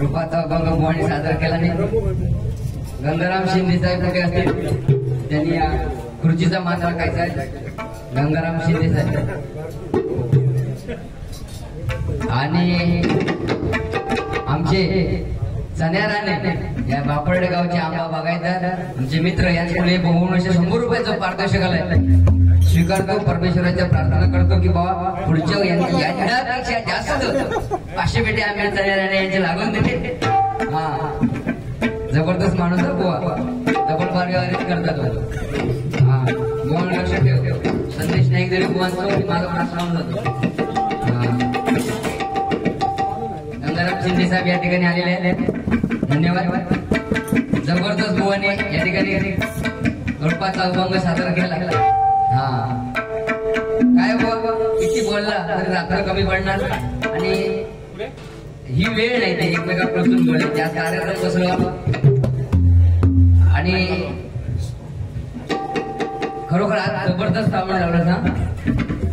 रूपाचा अभंग बुवानी सादर केला नाही. गंगाराम शिंदे साहेब कुठे असतील, त्यांनी या खुर्चीचा मान राखायचा आहे. गंगाराम शिंदे साहेब आणि आमचे चण्याराने या बापर्डे गावचे आंबा बागायतदार आमचे मित्र यांच्याकडे 100 रुपयाचं पारितोषिक आलंय. स्वीकारतो, परमेश्वराच्या प्रार्थना करतो की बाबा पुढच्या याच्यापेक्षा जास्त 500 पेटे आम्ही चण्याराने यांचे लागून देते. हा, जबरदस्त माणूस आहे बुवा, डबल बारगावारीच करतात. हा, बुवा लक्ष ठेव. संदेश नाईक जरी बुवांचा माझा प्रश्न होऊन जातो. गंगाराम शिंदे साहेब या ठिकाणी आलेले आहेत. धन्यवाद. जबरदस्त बुवाने या ठिकाणी गणपाचा अभंग सादर केला. हा, काय बुवा किती बोलला तरी रात्र कमी पडणार. आणि ही वेळ नाही ते एकमेकांपासून बोलले त्या कार्यात बसलो. आणि खरोखर आज जबरदस्त श्रावण लावलं ना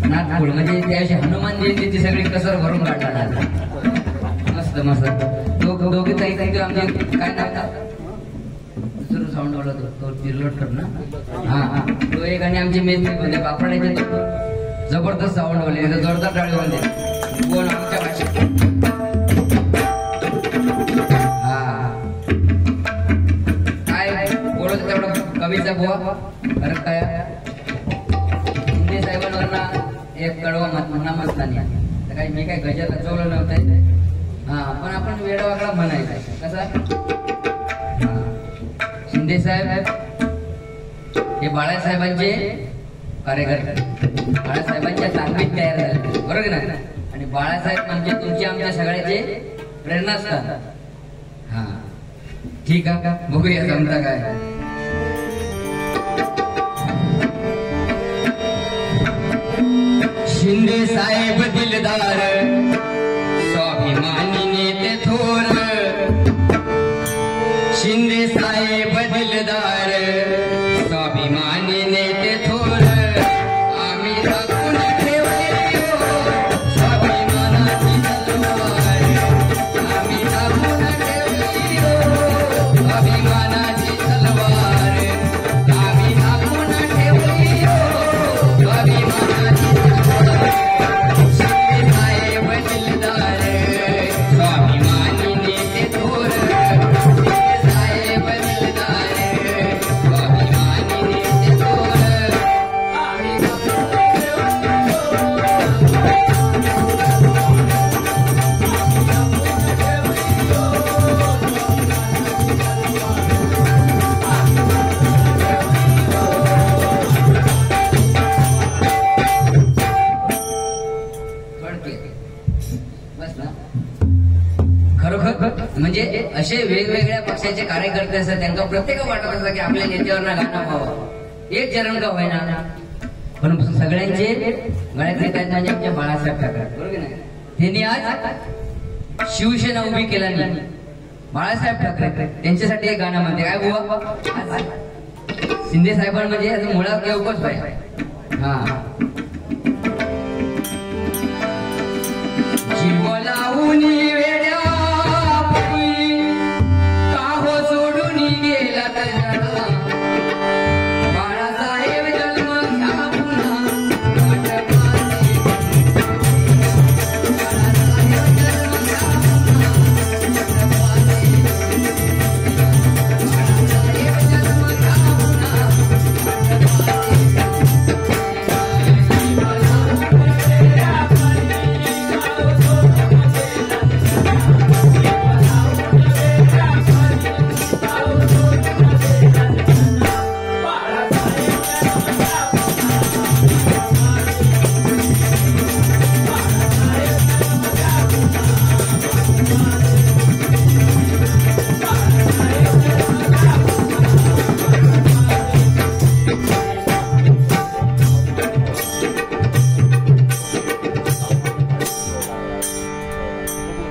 नागपूर, म्हणजे त्याविषयी हनुमान जयंतीची सगळी कसर भरून काढणार. मस्त मस्त. दोघे ताई आमचे काय नाव दुसरं साऊंड लावला तो तिरलोट कर ना. हा, तो एक आणि आमचे मेन म्हणजे बापडाचे जबरदस्त साऊंड बोलले, जोरदार टाळी बोलले कोण आमच्या भाषेत. हा, काय बोलत तेवढं कवीचा बुवा. कारण काय शिंदे साहेबांवरना एक कडवा म्हणा मस्तानी, तर काही मी काय गजर रचवलं नव्हतं. हा, पण आपण वेडवाकडा म्हणायचा कसा. शिंदे साहेब हे बाळासाहेबांचे कार्यकर्ते, बाळासाहेबांच्या ताकदीत तयार झाले, बरोबर ना. आणि बाळासाहेब म्हणजे तुमचे आमच्या सगळ्याचे प्रेरणास्थान. हा, ठीक आहे, बघूया जमता काय. शिंदे साहेब दिलदार, स्वाभिमानी नेते थोर. शिंदे साहेब दिलदार, स्वाभिमानी नेते थोर. आम्ही राखून ठेवले स्वाभिमानाची तलवार. आम्ही राखून ठेवली स्वाभिमानाची तलवार. आम्ही राखून ठेवली स्वाभिमानाची तलवार. शिंदे साहेब दिलदार, स्वाभिमानी नेते थोर. म्हणजे असे वेगवेगळ्या पक्षाचे कार्यकर्ते असतात, त्यांना प्रत्येक वाटत असतं की आपल्या नेत्यावर ना गाणं व्हावं, एक चरण का होईना. पण सगळ्यांचे गळ्यातले काय म्हणजे आमच्या बाळासाहेब ठाकरे, बरोबर ना. त्यांनी आज शिवसेना उभी केला नाही. बाळासाहेब ठाकरे त्यांच्यासाठी एक गाणं म्हणते काय बुवा. शिंदे साहेबांमध्ये मुळात केवकच आहे. हा, जीव लावून वेड्या बाळासाहेब जन्म घ्या पुन्हा.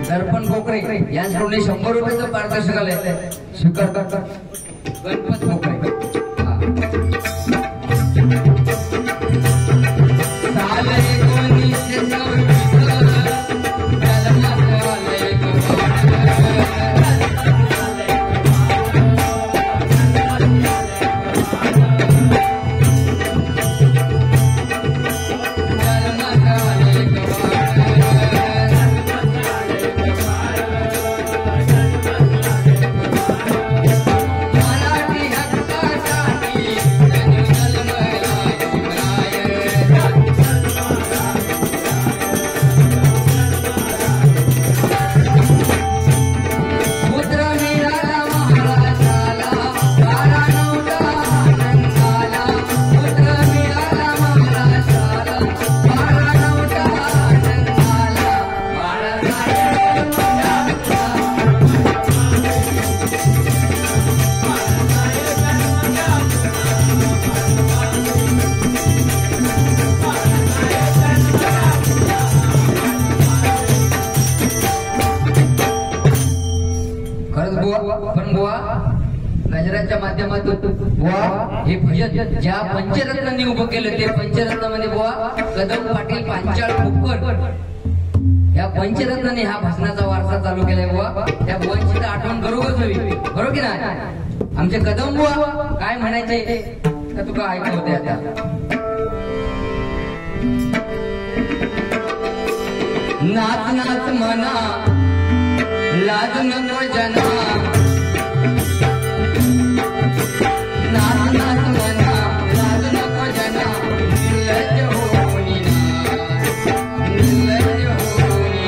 दर्पण कोकरे यांच्याकडून 100 रुपयाचं पारितोषिक आलंय. स्वीकार करता गणपत कोकरे. साल 1924 बुवा पण बुवा गजराच्या माध्यमातून बुवा हे भजन ज्या पंचरत्नांनी उभं केलं ते पंचरत्नामध्ये बुवा कदम पाटील पांचाळ भुक्कर या पंचरत्नाने हा भजनाचा वारसा चालू केलाय बुवा. त्या बुवांची तर आठवण करूच हवी बरोबर की नाही. आमचे कदम बुवा काय म्हणायचे तर तुका ऐकत होते आता. नाच नाच मना लाज नको जना नाच नाच मना लाज नको जना निर्लज्ज होनी ना निर्लज्ज होनी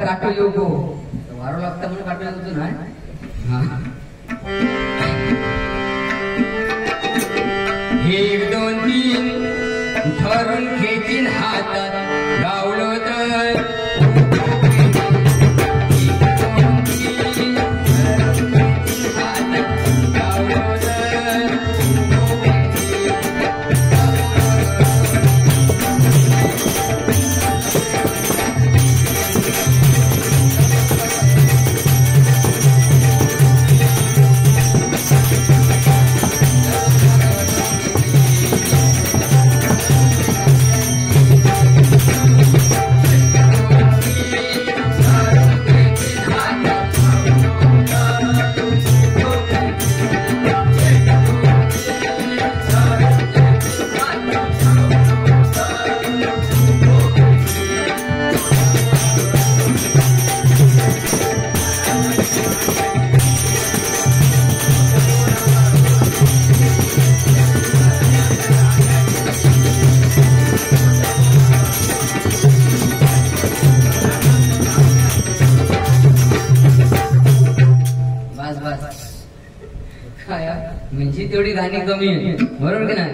काटो योगो वारो लागता म्हणून काटो येतो ना. एक दोन तीन धरून खेचीन हातात गावलो तर म्हणजे तेवढी गाणी कमी आहे बरोबर की नाही.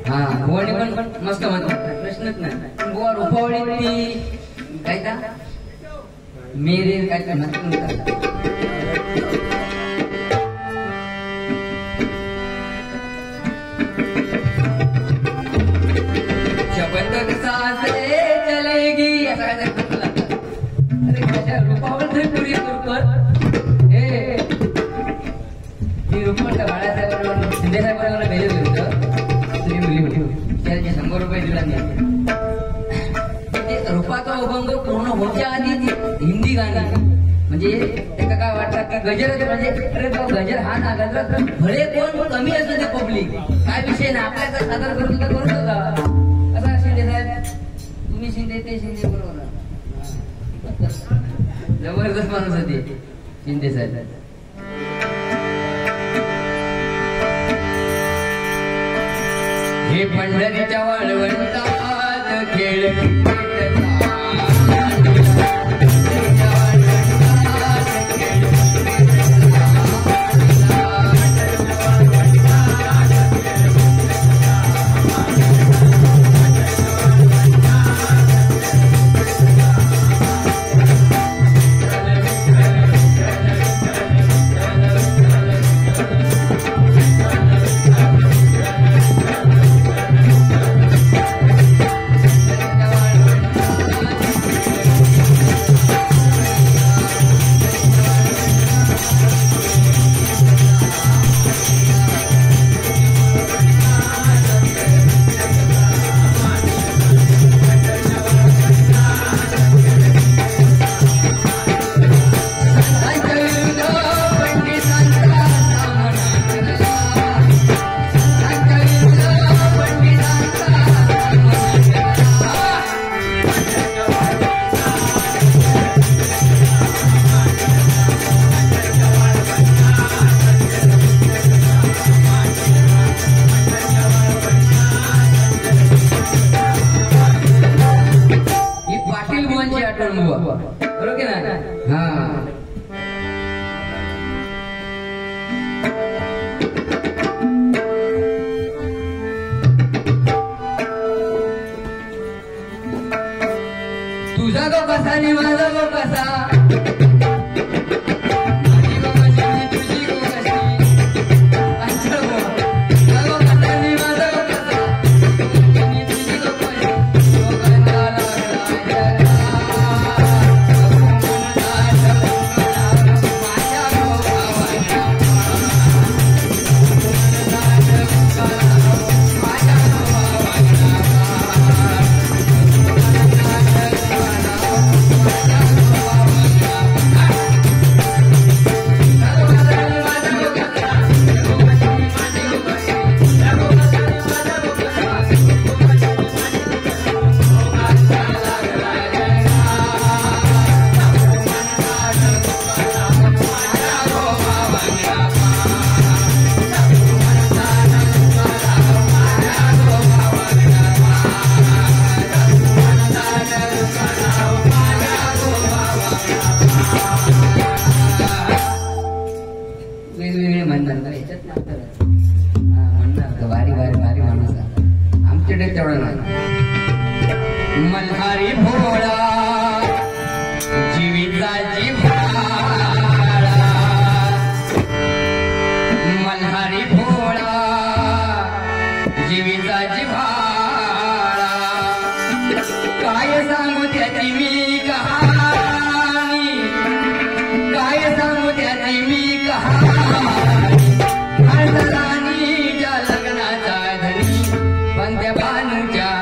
हा गोवाणी पण मस्त म्हणतात प्रश्नच नाही. गोवा रुपावळी ती काय का मेरे काय म्हणतात जबरदस्त सासरे चलेगी असं काय अरे रुपावळ तरी पुरी कर हे रुपये बाळासाहेबांवर शिंदे साहेबांना भेटलं होतं. तुम्ही मुली होती त्याचे 100 रुपये दिला नाही. रूपाचा अभंग पूर्ण होत्या आधी हिंदी गाणी म्हणजे त्याला काय वाटतं की गजर म्हणजे अरे गजर हा ना गजर भले कोण कमी असतं ते पब्लिक काय विषय ना आपल्याला सादर करून तर करू का असा शिंदे साहेब तुम्ही शिंदे ते शिंदे बरोबर जबरदस्त माणूस होते शिंदे साहेब. हे पंढरीच्या वाळवंटात खेळ ह्याच्यात म्हणणार भारी भारी भारी माणूस आमच्याकडे तेवढं नाही. मल्हारी भोळा जीविता जिव्हाळा, मल्हारी भोळा जीविता जिव्हाळा, काय सांगू त्याची मी कहाणी, काय सांगू त्याची मी कहाणी. राणीच्या लग्नाचा धनी पण त्या भानूच्या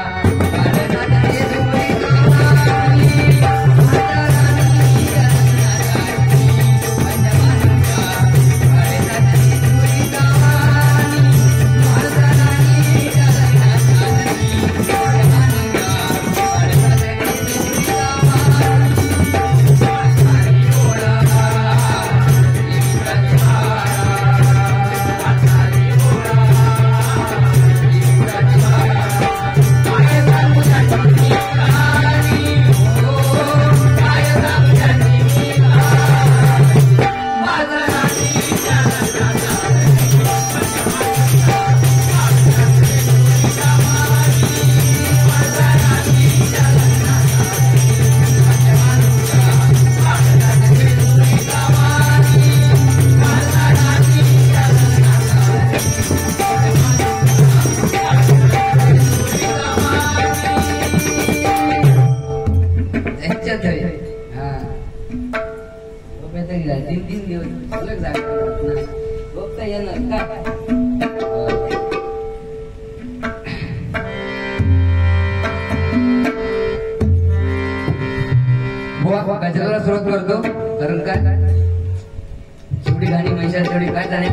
गजराला सुरुवात करतो. कारण काय शेवटी गाणी मैशाल तेवढी काय जाणे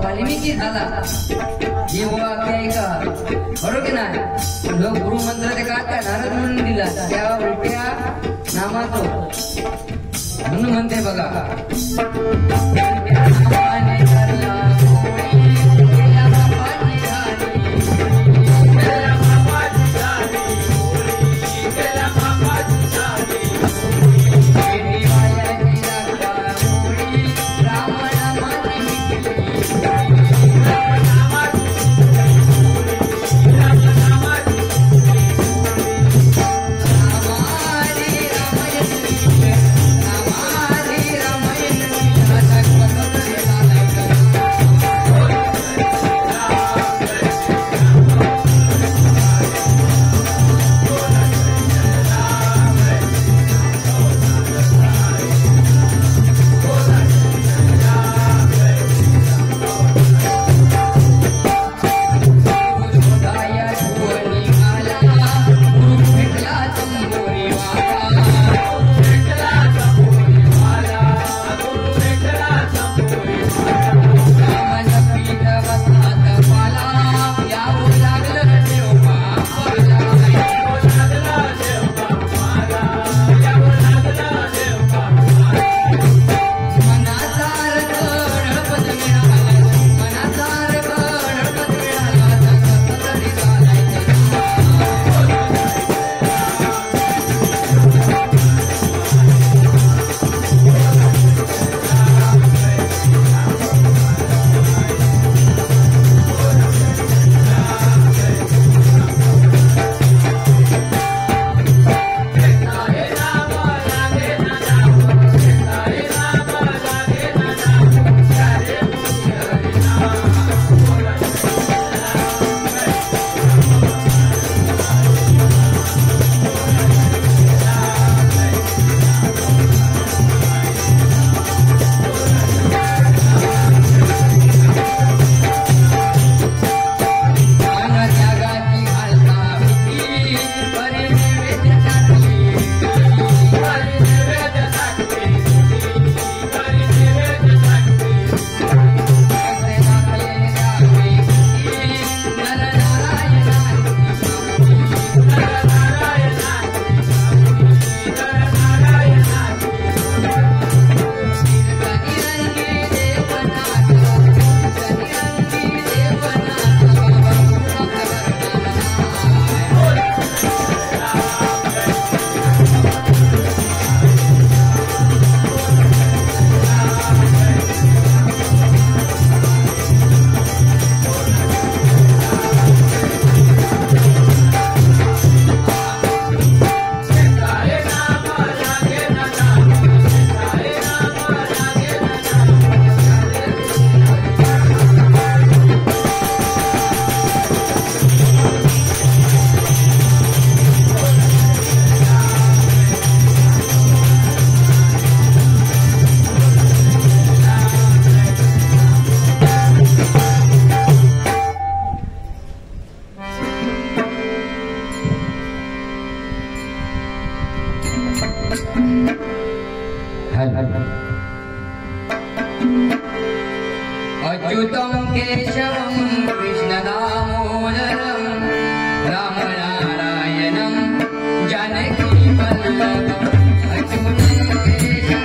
वाल्मिकी झाला ही आख्यायिका बरोबर की नाही. लोक गुरुमंत्र ते काय नारद म्हणून दिला त्या उलट्या नामाचं म्हणून म्हणते बघा. अच्युतं केशवं कृष्णदास